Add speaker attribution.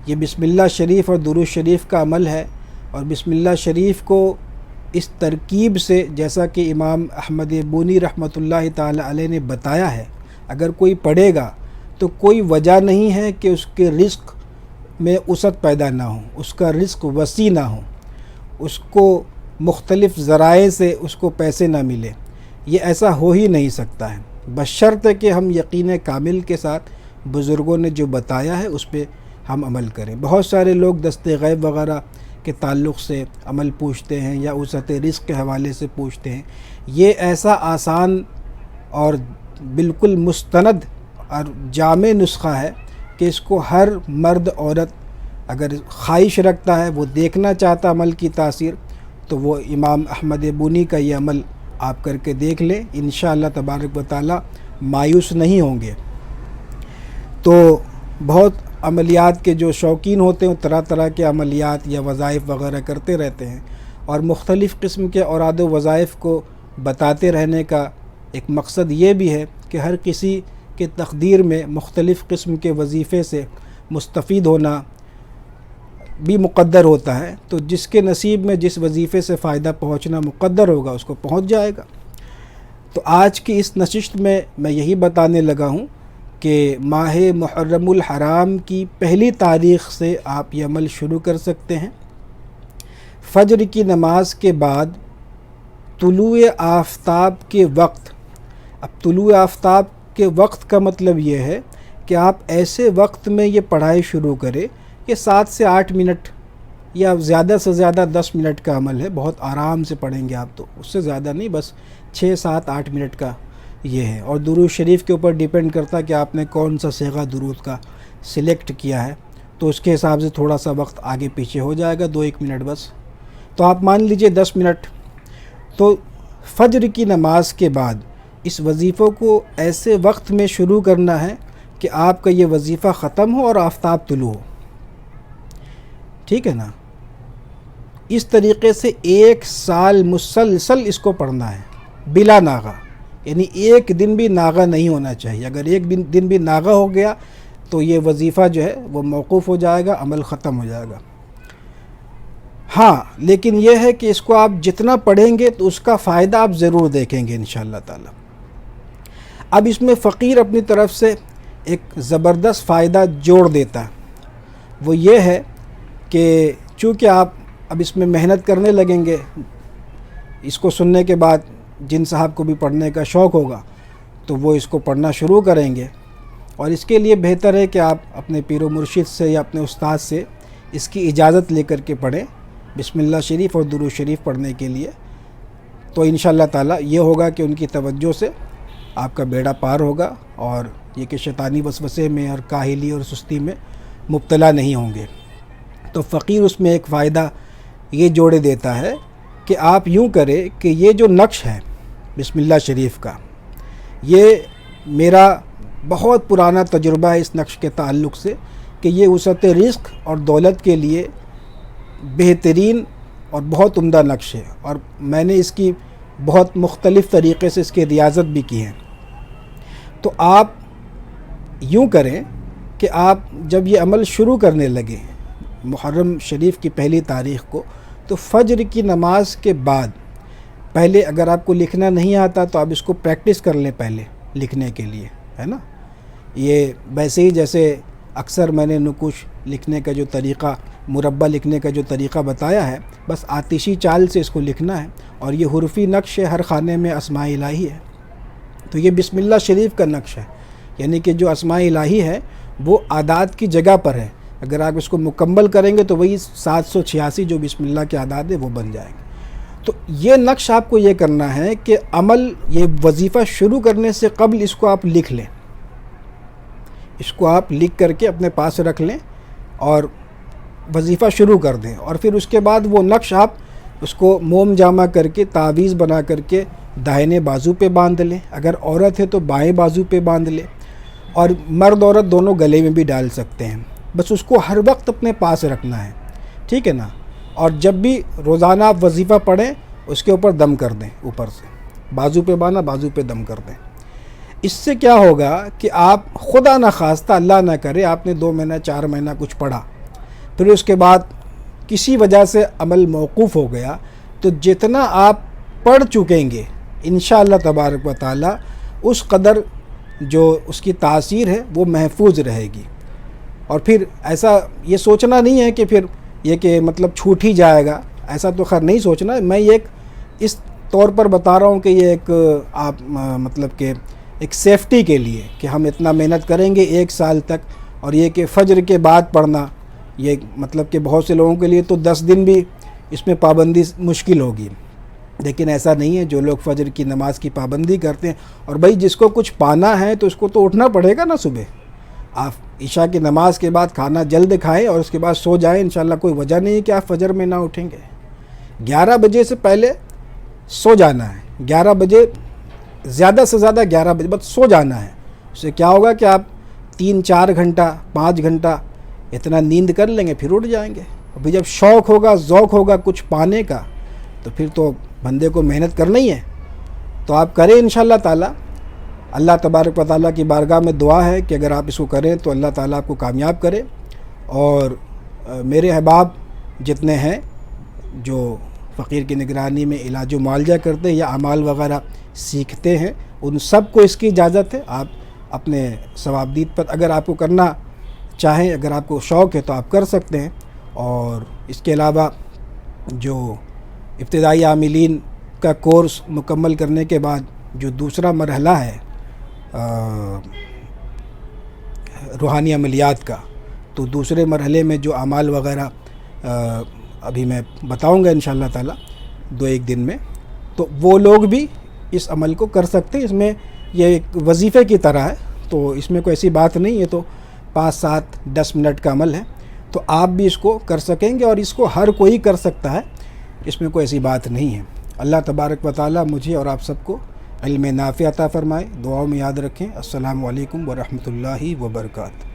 Speaker 1: یہ بسم اللہ شریف اور درود شریف کا عمل ہے، اور بسم اللہ شریف کو اس ترکیب سے جیسا کہ امام احمد بونی رحمۃ اللہ تعالی علیہ نے بتایا ہے، اگر کوئی پڑھے گا تو کوئی وجہ نہیں ہے کہ اس کے رزق میں وسعت پیدا نہ ہو، اس کا رزق وسیع نہ ہو، اس کو مختلف ذرائع سے اس کو پیسے نہ ملے۔ یہ ایسا ہو ہی نہیں سکتا ہے، بشرط کہ ہم یقین کامل کے ساتھ بزرگوں نے جو بتایا ہے اس پہ ہم عمل کریں۔ بہت سارے لوگ دست غیب وغیرہ کے تعلق سے عمل پوچھتے ہیں یا وسعت رزق کے حوالے سے پوچھتے ہیں۔ یہ ایسا آسان اور بالکل مستند اور جامع نسخہ ہے کہ اس کو ہر مرد عورت اگر خواہش رکھتا ہے، وہ دیکھنا چاہتا عمل کی تاثیر، تو وہ امام احمد بونی کا یہ عمل آپ کر کے دیکھ لیں، انشاءاللہ تبارک و تعالی مایوس نہیں ہوں گے۔ تو بہت عملیات کے جو شوقین ہوتے ہیں طرح طرح کے عملیات یا وظائف وغیرہ کرتے رہتے ہیں، اور مختلف قسم کے اوراد و وظائف کو بتاتے رہنے کا ایک مقصد یہ بھی ہے کہ ہر کسی کے تقدیر میں مختلف قسم کے وظیفے سے مستفید ہونا بھی مقدر ہوتا ہے، تو جس کے نصیب میں جس وظیفے سے فائدہ پہنچنا مقدر ہوگا اس کو پہنچ جائے گا۔ تو آج کی اس نشست میں یہی بتانے لگا ہوں کہ ماہ محرم الحرام کی پہلی تاریخ سے آپ یہ عمل شروع کر سکتے ہیں۔ فجر کی نماز کے بعد طلوع آفتاب کے وقت، اب طلوع آفتاب کے وقت کا مطلب یہ ہے کہ آپ ایسے وقت میں یہ پڑھائی شروع کریں کہ 7 سے 8 منٹ یا زیادہ سے زیادہ 10 منٹ کا عمل ہے، بہت آرام سے پڑھیں گے آپ، تو اس سے زیادہ نہیں، بس 6 7 8 منٹ کا یہ ہے۔ اور درود شریف کے اوپر ڈیپینڈ کرتا ہے کہ آپ نے کون سا صیغہ درود کا سلیکٹ کیا ہے، تو اس کے حساب سے تھوڑا سا وقت آگے پیچھے ہو جائے گا، 2-1 منٹ بس، تو آپ مان لیجئے 10 منٹ۔ تو فجر کی نماز کے بعد اس وظیفوں کو ایسے وقت میں شروع کرنا ہے کہ آپ کا یہ وظیفہ ختم ہو اور آفتاب طلوع ہو، ٹھیک ہے نا؟ اس طریقے سے 1 سال مسلسل اس کو پڑھنا ہے بلا ناغہ، یعنی ایک دن بھی ناغہ نہیں ہونا چاہیے۔ اگر ایک دن بھی ناغہ ہو گیا تو یہ وظیفہ جو ہے وہ موقوف ہو جائے گا، عمل ختم ہو جائے گا۔ ہاں لیکن یہ ہے کہ اس کو آپ جتنا پڑھیں گے تو اس کا فائدہ آپ ضرور دیکھیں گے انشاءاللہ تعالی۔ اب اس میں فقیر اپنی طرف سے ایک زبردست فائدہ جوڑ دیتا ہے، وہ یہ ہے کہ چونکہ آپ اب اس میں محنت کرنے لگیں گے، اس کو سننے کے بعد جن صاحب کو بھی پڑھنے کا شوق ہوگا تو وہ اس کو پڑھنا شروع کریں گے، اور اس کے لیے بہتر ہے کہ آپ اپنے پیر و مرشد سے یا اپنے استاد سے اس کی اجازت لے کر کے پڑھیں بسم اللہ شریف اور درود شریف پڑھنے کے لیے، تو انشاءاللہ تعالی یہ ہوگا کہ ان کی توجہ سے آپ کا بیڑا پار ہوگا، اور یہ کہ شیطانی وسوسے میں اور کاہلی اور سستی میں مبتلا نہیں ہوں گے۔ تو فقیر اس میں ایک فائدہ یہ جوڑے دیتا ہے کہ آپ یوں کریں کہ یہ جو نقش ہے بسم اللہ شریف کا، یہ میرا بہت پرانا تجربہ ہے اس نقش کے تعلق سے کہ یہ وسعت رزق اور دولت کے لیے بہترین اور بہت عمدہ نقش ہے، اور میں نے اس کی بہت مختلف طریقے سے اس کی ریاضت بھی کی ہے۔ تو آپ یوں کریں کہ آپ جب یہ عمل شروع کرنے لگیں محرم شریف کی پہلی تاریخ کو، تو فجر کی نماز کے بعد پہلے اگر آپ کو لکھنا نہیں آتا تو آپ اس کو پریکٹس کر لیں پہلے لکھنے کے لیے، ہے نا؟ یہ ویسے ہی جیسے اکثر میں نے نقوش لکھنے کا جو طریقہ، مربع لکھنے کا جو طریقہ بتایا ہے، بس آتشی چال سے اس کو لکھنا ہے، اور یہ حرفی نقش ہے، ہر خانے میں اسماء الہی ہے۔ تو یہ بسم اللہ شریف کا نقش ہے، یعنی کہ جو اسماء الہی ہے وہ اعداد کی جگہ پر ہے، اگر آپ اس کو مکمل کریں گے تو وہی 786 جو بسم اللہ کے اعداد ہے وہ بن جائیں گے۔ تو یہ نقش آپ کو یہ کرنا ہے کہ عمل، یہ وظیفہ شروع کرنے سے قبل اس کو آپ لکھ لیں، اس کو آپ لکھ کر کے اپنے پاس رکھ لیں اور وظیفہ شروع کر دیں، اور پھر اس کے بعد وہ نقش آپ اس کو موم جامع کر کے تعویذ بنا کر کے دائیں بازو پہ باندھ لیں، اگر عورت ہے تو بائیں بازو پہ باندھ لیں، اور مرد عورت دونوں گلے میں بھی ڈال سکتے ہیں، بس اس کو ہر وقت اپنے پاس رکھنا ہے، ٹھیک ہے نا؟ اور جب بھی روزانہ آپ وظیفہ پڑھیں اس کے اوپر دم کر دیں، اوپر سے بازو پہ باندھا، بازو پہ دم کر دیں۔ اس سے کیا ہوگا کہ آپ خدا نہ خواستہ، اللہ نہ کرے، آپ نے 2 مہینہ 4 مہینہ کچھ پڑھا پھر اس کے بعد کسی وجہ سے عمل موقوف ہو گیا تو جتنا آپ پڑھ چکیں گے انشاءاللہ تبارک و تعالی اس قدر جو اس کی تاثیر ہے وہ محفوظ رہے گی۔ اور پھر ایسا یہ سوچنا نہیں ہے کہ پھر یہ کہ مطلب چھوٹ ہی جائے گا، ایسا تو خیر نہیں سوچنا ہے۔ میں یہ اس طور پر بتا رہا ہوں کہ یہ ایک آپ مطلب کہ ایک سیفٹی کے لیے کہ ہم اتنا محنت کریں گے 1 سال تک، اور یہ کہ فجر کے بعد پڑھنا، یہ مطلب کہ بہت سے لوگوں کے لیے تو 10 دن بھی اس میں پابندی مشکل ہوگی، لیکن ایسا نہیں ہے۔ جو لوگ فجر کی نماز کی پابندی کرتے ہیں، اور بھائی جس کو کچھ پانا ہے تو اس کو تو اٹھنا پڑے گا نا صبح۔ آپ عشاء کی نماز کے بعد کھانا جلد کھائیں اور اس کے بعد سو جائیں، انشاءاللہ کوئی وجہ نہیں ہے کہ آپ فجر میں نہ اٹھیں گے۔ 11 بجے سے پہلے سو جانا ہے، 11 بجے زیادہ سے زیادہ 11 بجے بس سو جانا ہے۔ اس سے کیا ہوگا کہ آپ 3-4 گھنٹہ 5 گھنٹہ اتنا نیند کر لیں گے، پھر اٹھ جائیں گے۔ ابھی جب شوق ہوگا ذوق ہوگا کچھ پانے کا تو پھر تو بندے کو محنت کرنا ہی ہے، تو آپ کریں انشاءاللہ تعالی۔ اللہ تبارک و تعالیٰ کی بارگاہ میں دعا ہے کہ اگر آپ اس کو کریں تو اللہ تعالیٰ آپ کو کامیاب کرے۔ اور میرے احباب جتنے ہیں جو فقیر کی نگرانی میں علاج و معالجہ کرتے ہیں یا اعمال وغیرہ سیکھتے ہیں، ان سب کو اس کی اجازت ہے۔ آپ اپنے ثوابدید پر اگر آپ کو کرنا چاہیں، اگر آپ کو شوق ہے تو آپ کر سکتے ہیں۔ اور اس کے علاوہ جو ابتدائی عاملین کا کورس مکمل کرنے کے بعد جو دوسرا مرحلہ ہے روحانی عملیات کا، تو دوسرے مرحلے میں جو اعمال وغیرہ ابھی میں بتاؤں گا انشاءاللہ تعالی 2-1 دن میں، تو وہ لوگ بھی اس عمل کو کر سکتے ہیں۔ اس میں یہ ایک وظیفے کی طرح ہے، تو اس میں کوئی ایسی بات نہیں ہے، تو 5-7-10 منٹ کا عمل ہے، تو آپ بھی اس کو کر سکیں گے، اور اس کو ہر کوئی کر سکتا ہے، اس میں کوئی ایسی بات نہیں ہے۔ اللہ تبارک و تعالی مجھے اور آپ سب کو علم نافع عطا فرمائے۔ دعاؤں میں یاد رکھیں۔ السلام علیکم ورحمۃ اللہ وبرکاتہ۔